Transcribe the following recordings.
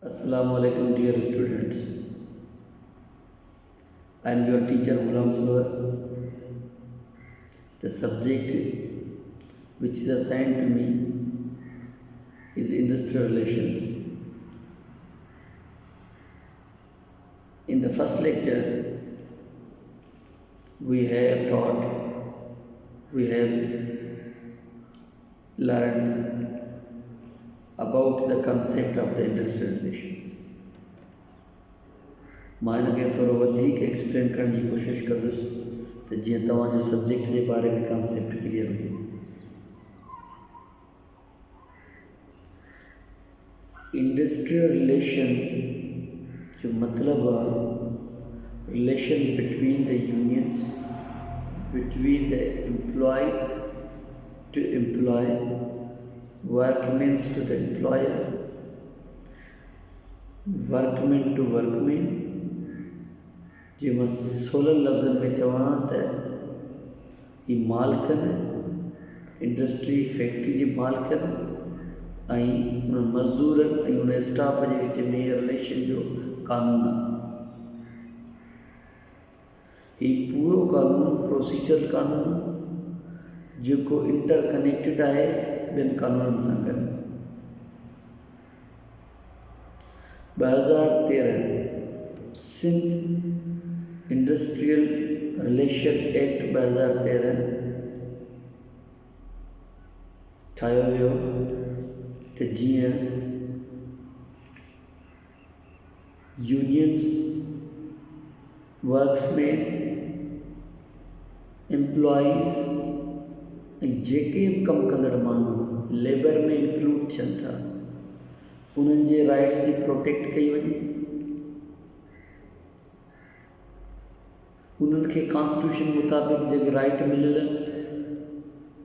Assalamu alaikum, dear students. I am your teacher Ghulam Sarwar. The subject which is assigned to me is industrial relations. In the first lecture, we have learned about the concept of the industrial relations. मां हिनखे थोरो वधीक explain करण जी कोशिशि कंदुसि त जीअं तव्हांजो सब्जेक्ट जे बारे में कॉन्सेप्ट क्लियर हुजे। इंडस्ट्रियल रिलेशन जो मतिलबु आहे relation between the unions, between the employees to employ, workmens to the employer, workmen to workmen. जे मां सोलह लफ़्ज़नि में चवां त ही मालिकनि इंडस्ट्री फैक्ट्री जे मालिकनि ऐं उन मज़दूरनि ऐं उन स्टाफ जे विच में रिलेशन जो कानून आहे। हीउ पूरो कानून प्रोसीजरल कानून आहे जेको इंटरकनेक्टेड आहे ॿियनि कानूननि सां गॾु। 2013 सिंध इंडस्ट्रियल रिलेशन एक्ट 2013 ठाहियो वियो त जीअं यूनियंस, वर्क्समैन, एम्प्लॉइज़ ऐं जेके बि कमु कंदड़ माण्हू लेबर में इंक्लूड थियनि था उन्हनि जे राइट्स जी प्रोटेक्ट कई वञे। उन्हनि खे कॉन्स्टिट्यूशन मुताबिक़ जेके राइट मिलियल आहिनि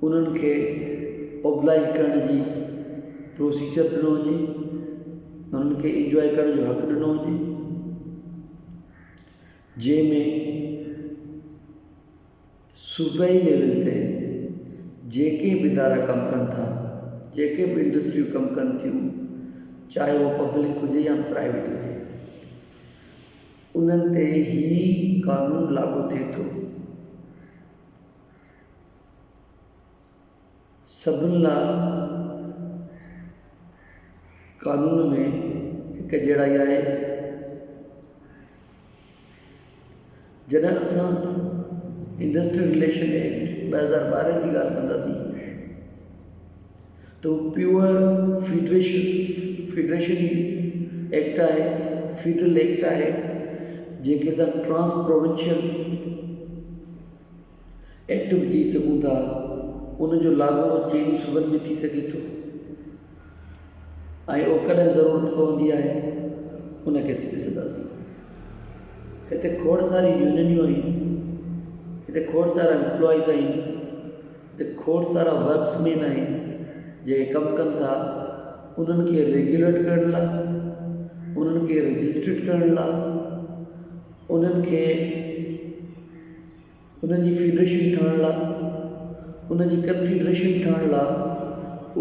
उन्हनि खे ओबलाइज करण जी प्रोसीजर ॾिनो वञे, उन्हनि खे इंजॉय करण जो हक़ु ॾिनो वञे, जंहिंमें सूबाई लेवल ते जेके बि इदारा कमु कनि था, जेके बि इंडस्ट्रियूं कमु कनि थियूं, चाहे उहो पब्लिक हुजे या प्राइवेट हुजे, उन्हनि ते ही कानून लागू थिए थो। सभिनी लाइ कानून में हिकु जहिड़ाई आहे। जॾहिं असां इंडस्ट्रियल रिलेशन एक्ट 2012 जी ॻाल्हि कंदासीं तो प्योर फेडरेशन एक्ट आहे, फेडरल एक्ट आहे, जंहिंखे असां ट्रांस प्रोविंशियल एक्ट बि चई सघूं था। उनजो लागू चइनी सूबनि में थी सघे थो ऐं उहो कॾहिं ज़रूरत पवंदी आहे उनखे सिखी सघंदासीं। हिते खोड़ सारी यूनियनियूं आहिनि, हिते खोड़ सारा एम्प्लॉइज़ आहिनि, हिते खोड़ सारा वर्क्समैन आहिनि जेके कमु कनि था। उन्हनि खे रेगुलेट करण लाइ, उन्हनि खे रजिस्टर्ड करण लाइ, उन्हनि खे उन्हनि जी फेडरेशन ठहण लाइ, उन्हनि जी कन्फेडरेशन ठहण लाइ,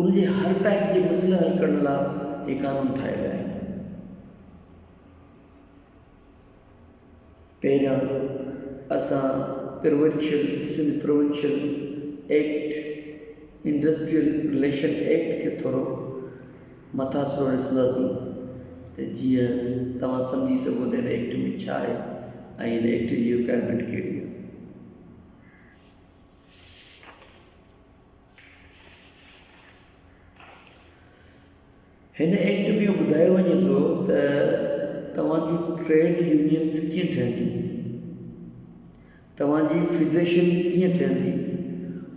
उनजे हर टाइप जे मसइले हल करण लाइ हे कानून ठाहे विया आहिनि। पहिरियां असां Sindh provincial act, industrial relation act खे थोरो मथां थोरो ॾिसंदासीं त जीअं तव्हां सम्झी सघो त हिन एक्ट में छा आहे ऐं हिन एक्ट जी रिक्वायरमेंट कहिड़ी आहे। हिन एक्ट में ॿुधायो वञे थो त तव्हांजी ट्रेड यूनियन्स कीअं ठहंदियूं, तव्हांजी फेडरेशन कीअं ठहंदी,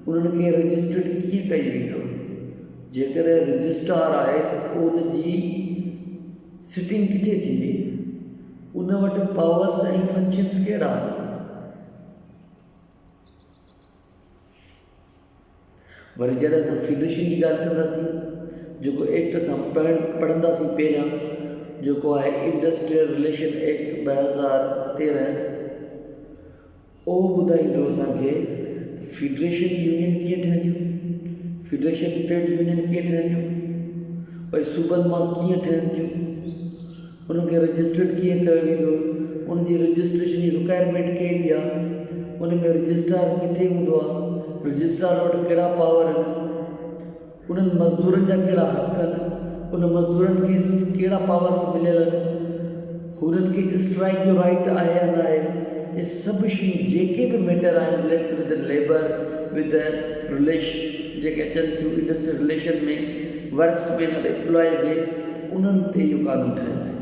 उन्हनि खे रजिस्टर्ड कीअं कई वेंदो। जेकॾहिं रजिस्ट्रार आहे त उनजी सिटिंग किथे थींदी, उन वटि पावर्स ऐं फंक्शन्स कहिड़ा आहिनि। वरी जॾहिं असां फेडरेशन जी ॻाल्हि कंदासीं, जेको एक्ट असां पढ़ंदासीं पहिरियां, जेको आहे इंडस्ट्रियल रिलेशन एक्ट 2013, उहो ॿुधाईंदो असांखे फेडरेशन यूनियन कीअं ठहंदियूं, फेडरेशन ट्रेड यूनियन कीअं ठहंदियूं, भई सूबनि मां कीअं ठहनि थियूं, उनखे रजिस्टर्ड कीअं कयो वेंदो, उनजी रजिस्ट्रेशन जी रिक्वायरमेंट कहिड़ी आहे, उन में रजिस्ट्रार किथे हूंदो आहे, रजिस्ट्रार वटि कहिड़ा पावर आहिनि, उन्हनि मज़दूरनि जा कहिड़ा हक़ आहिनि, उन मज़दूरनि खे कहिड़ा पावर्स मिलियल आहिनि, हुननि खे स्ट्राइक जो राइट आहे या न आहे। ये सभु शयूं जेके बि मैटर आहिनि related with labour with relation जेके अचनि थियूं इंडस्ट्रियल रिलेशन में वर्क्स में एम्प्लॉय जे, उन्हनि ते इहो कानून ठहियल आहे।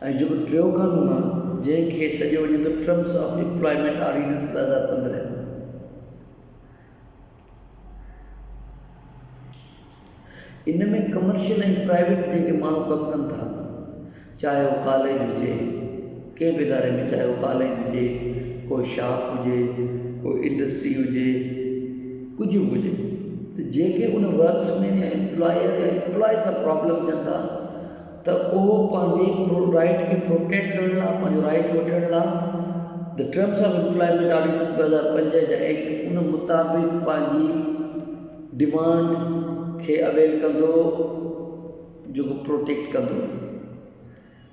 ऐं जेको टियों कानून आहे जंहिंखे सॼो वञे थो टर्म्स ऑफ एम्प्लॉयमेंट ऑर्डिनेंस 2015। इन में कमर्शियल ऐं प्राइवेट जेके माण्हू कमु कनि था, चाहे वो कॉलेज हुजे, कंहिं बि इदारे में, चाहे वो कॉलेज हुजे, कोई शॉप हुजे, कोई इंडस्ट्री हुजे, कुझु बि हुजे, त जेके उन वर्क्स में एम्प्लॉयर या एम्प्लॉय सां प्रॉब्लम थियनि था त उहो पंहिंजे राइट खे प्रोटेक्ट करण लाइ, पंहिंजो राइट वठण लाइ the terms of employment ordinance 2005 जा एक्ट उन मुताबिक़ पंहिंजी डिमांड खे अवेल कंदो, जेको प्रोटेक्ट कंदो,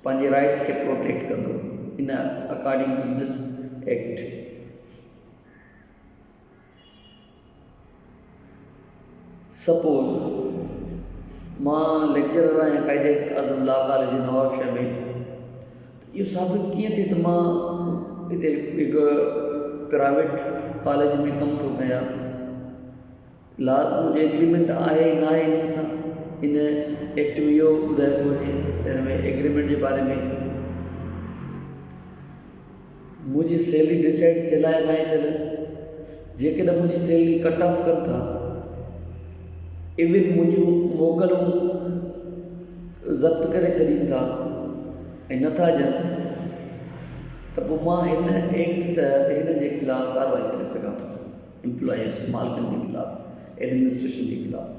पंहिंजे राइट्स खे प्रोटेक्ट कंदो in according to this act. Suppose मां लेक्चरर आहियां कायदे आज़म लॉ कॉलेज नवाबशाह में, त इहो साबित कीअं थिए त मां हिते हिकु प्राइवेट कॉलेज में कमु थो कयां, लॉ मुंहिंजो एग्रीमेंट आहे न आहे हिननि सां, इन एक्ट में इहो ॿुधाए थो वञे, हिन में एग्रीमेंट जे बारे में मुंहिंजी सैलरी डिसाइड थियल आहे न आहे थियल, जेकॾहिं मुंहिंजी सैलरी कट ऑफ कनि था, इवन मुंहिंजूं मोकलूं ज़ब्त करे छॾीनि था ऐं नथा ॾियनि, त पोइ मां हिन एक्ट तहत हिन जे ख़िलाफ़ु कार्रवाई करे सघां थो, एम्प्लॉयर्स मालिकनि जे ख़िलाफ़ु, एडमिनिस्ट्रेशन जे ख़िलाफ़ु।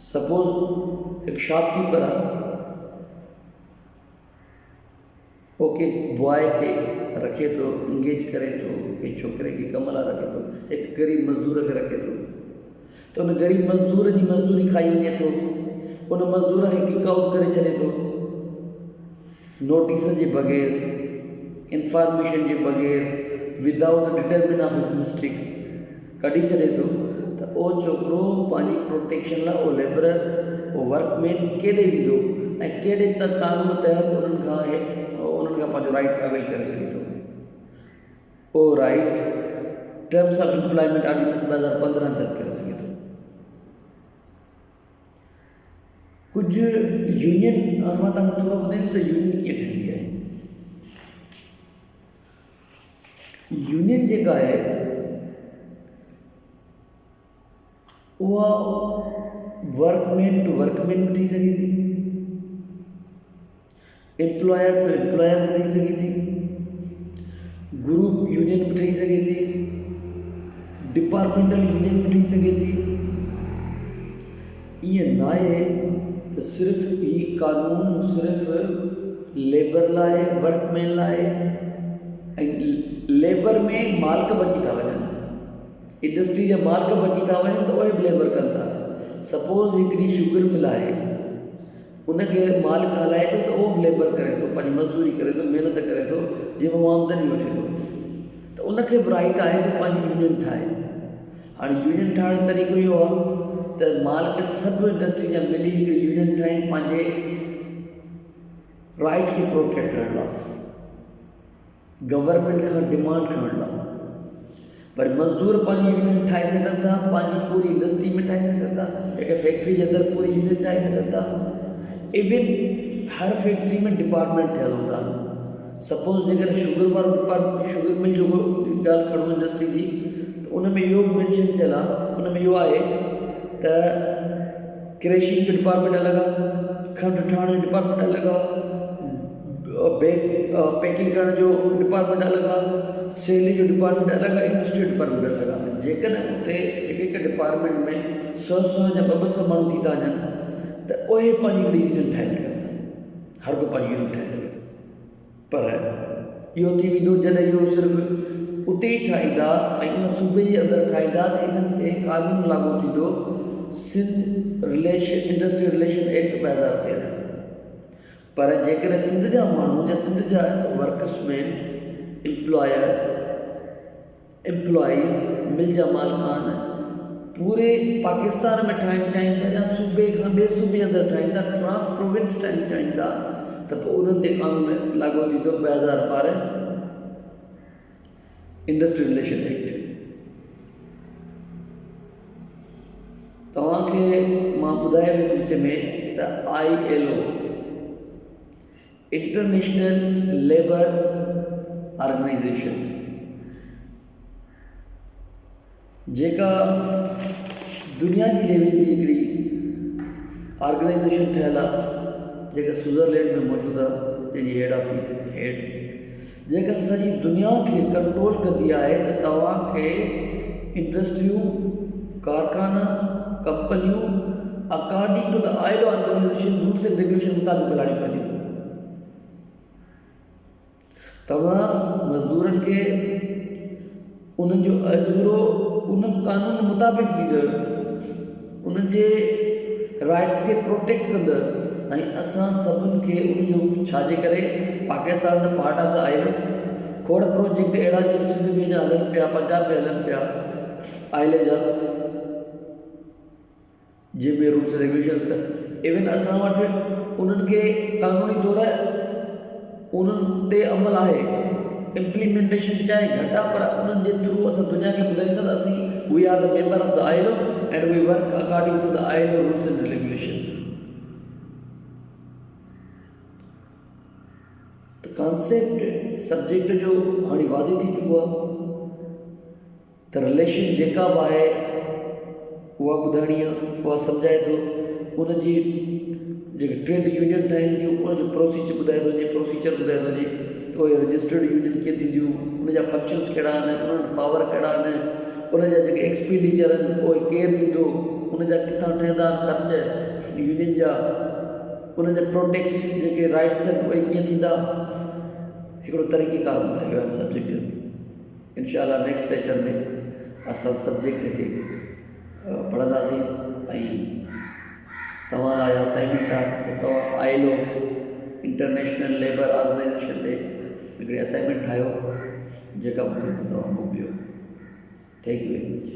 सपोज हिकु शॉपकीपर आहे, ओके, बॉय खे रखे थो, इंगेज करे थो, कंहिं छोकिरे खे कम लाइ रखे थो, हिकु ग़रीब मज़दूर खे रखे थो, त उन ग़रीब मज़दूर जी मज़दूरी खाई वञे थो, उन मज़दूर खे किक आउट करे छॾे थो, नोटिस जे बग़ैर, इंफॉर्मेशन जे बग़ैर, विदाउट डिटरमिन ऑफ हिज मिस्टेक कढी छॾे थो, त उहो छोकिरो पंहिंजी प्रोटेक्शन लाइ उहो लेबरर, उहो वर्कमैन केॾे वेंदो ऐं कहिड़े त कानून तहत उन्हनि खां पंहिंजो राइट अवेल करे सघे थो। उहो right terms of employment ordinance 2015 तहत करे सघे थो। कुझु यूनियन, मां तव्हांखे थोरो ॿुधाईंदुसि त यूनियन कीअं ठहंदी आहे। यूनियन जेका आहे उहा वर्कमैन टू वर्कमैन बि ठही सघे थी, एम्प्लॉयर टू एम्प्लॉयर बि ठही सघे थी, ग्रुप यूनियन बि ठही सघे थी, डिपार्टमेंटल यूनियन बि ठही सघे थी। ईअं न आहे त सिर्फ़ु ही कानून सिर्फ़ु लेबर लाइ, वर्कमैन लाइ, ऐं लेबर में मालिक बची था वञनि, इंडस्ट्री जा मालिक बची था वञनि त उहे बि लेबर कनि था। सपोज़ हिकिड़ी शुगर मिल आहे, उनखे मालिक हलाए थो त उहो बि लेबर करे थो, पंहिंजी मज़दूरी करे थो, महिनत करे थो, जंहिंमें उहो आमदनी वठे थो, त उनखे बि राइट आहे त पंहिंजी यूनियन ठाहे। हाणे यूनियन ठाहिण जो तरीक़ो इहो आहे त मालिक सभु इंडस्ट्री जा मिली हिकिड़ी यूनियन ठाहिनि पंहिंजे राइट खे प्रोटेक्ट करण लाइ, गवर्नमेंट खां डिमांड करण लाइ। पर मज़दूर पंहिंजी यूनियन ठाहे सघनि था, पंहिंजी पूरी इंडस्ट्री में ठाहे सघनि था, हिकु फैक्ट्री जे अंदरि पूरी यूनियन ठाहे सघनि था। इवन हर फैक्ट्री में डिपार्टमेंट थियल हूंदा आहिनि। सपोज़ जेकर शुगर वारो डिपार्टमेंट, शुगर मिल जो ॻाल्हि खणो इंडस्ट्री जी, त उन में इहो मेंशन थियल आहे, उन में इहो आहे त क्रैशिंग जो डिपार्टमेंट अलॻि आहे, खंडु ठाहिण जो डिपार्टमेंट अलॻि आहे, पैकिंग करण जो डिपार्टमेंट अलॻि आहे, सेल जो डिपार्टमेंट अलॻि आहे, इंडस्ट्री जो डिपार्टमेंट अलॻि आहे। जेकॾहिं हुते हिकु हिकु डिपार्टमेंट में 100 या 200 माण्हू थी था वञनि त उहे पंहिंजी हिकिड़ी यूनियन ठाहे सघनि था, हर को पंहिंजी यूनियन ठाहे सघे थो। पर इहो थी वेंदो जॾहिं इहो सिर्फ़ु उते ई ठाहींदा ऐं उन सूबे जे अंदरि ठाहींदा त इन्हनि ते कानून लागू थींदो, सिंध इंडस्ट्रियल रिलेशन एक्ट 2013। पर जेकर सिंध जा माण्हू या सिंध जा वर्कर्समैन एम्प्लॉइज़ मिल जा मालिकान पूरे पाकिस्तान में ठाहिणु चाहिनि था या सूबे खां ॿिए सूबे अंदरि ठाहिनि था, ट्रांस प्रोविंस ठाहिणु चाहिनि था, त पोइ उन्हनि ते क़ानून लागू थींदो 2012 इंडस्ट्रियल रिलेशन एक्ट। तव्हांखे मां ॿुधाए वियुसि विच में त ILO इंटरनेशनल लेबर ऑर्गेनाइजेशन जेका दुनिया जी लेवल जी हिकिड़ी ऑर्गेनाइजेशन ठहियल आहे, जेका स्विट्ज़रलैंड में मौजूदु आहे, जंहिंजी हेड ऑफिस जेका सॼी दुनिया खे कंट्रोल कंदी आहे त तव्हांखे इंडस्ट्रियूं, कारखाना, कंपनियूं according to the ILO organisation rules and regulation मुताबिक़ हलाइणी पवंदियूं। तव्हां मज़दूरनि खे उन्हनि जो अजूरो उन कानून मुताबिक़ ॾींदड़, उन्हनि जे राइट्स खे प्रोटेक्ट कंदड़, ऐं असां सभिनि खे उनजो छाजे करे Pakistan the part of the ILO खोड़ प्रोजेक्ट अहिड़ा जेके सिंध में जा हलनि पिया, पंजाब में हलनि पिया ILO जा, जंहिंमें रूल्स रेगुलेशन इवन असां वटि उन्हनि खे कानूनी तौरु उन्हनि ते अमल आहे, इम्प्लीमेंटेशन चाहे घटि आहे, पर उन्हनि जे थ्रू असां दुनिया खे ॿुधाईंदा त असीं we are the member of the ILO and we work according to the ILO rules and regulation. त कॉन्सेप्ट सब्जेक्ट जो हाणे वाज़े थी चुको आहे त रिलेशन जेका बि आहे उहा ॿुधाइणी आहे, उहा सम्झाए थो। उनजी जेके ट्रेड यूनियन ठाहिनि थियूं उनजो प्रोसीजर ॿुधाए थो वञे, प्रोसीजर ॿुधाए थो वञे त उहे रजिस्टर्ड यूनियन कीअं थींदियूं, उनजा फंक्शन्स कहिड़ा आहिनि, उन्हनि पावर कहिड़ा आहिनि, उनजा जेके एक्सपेंडिचर आहिनि उहे केरु ॾींदो, उनजा किथां ठहंदा आहिनि ख़र्च यूनियन जा, उनजा प्रोटेक्ट्स जेके राइट्स आहिनि उहे कीअं थींदा, हिकिड़ो तरीक़ेकार ॿुधायो आहे सब्जेक्ट में। इंशाअल्लाह नेक्स्ट लेक्चर में असां सब्जेक्ट खे पढ़ंदासीं ऐं तव्हां लाइ असाइनमेंट आहे त तव्हां ILO इंटरनेशनल लेबर ऑर्गेनाइजेशन ते हिकिड़ी असाइनमेंट ठाहियो जेका मूंखे तव्हां मोकिलियो। Thank U very much.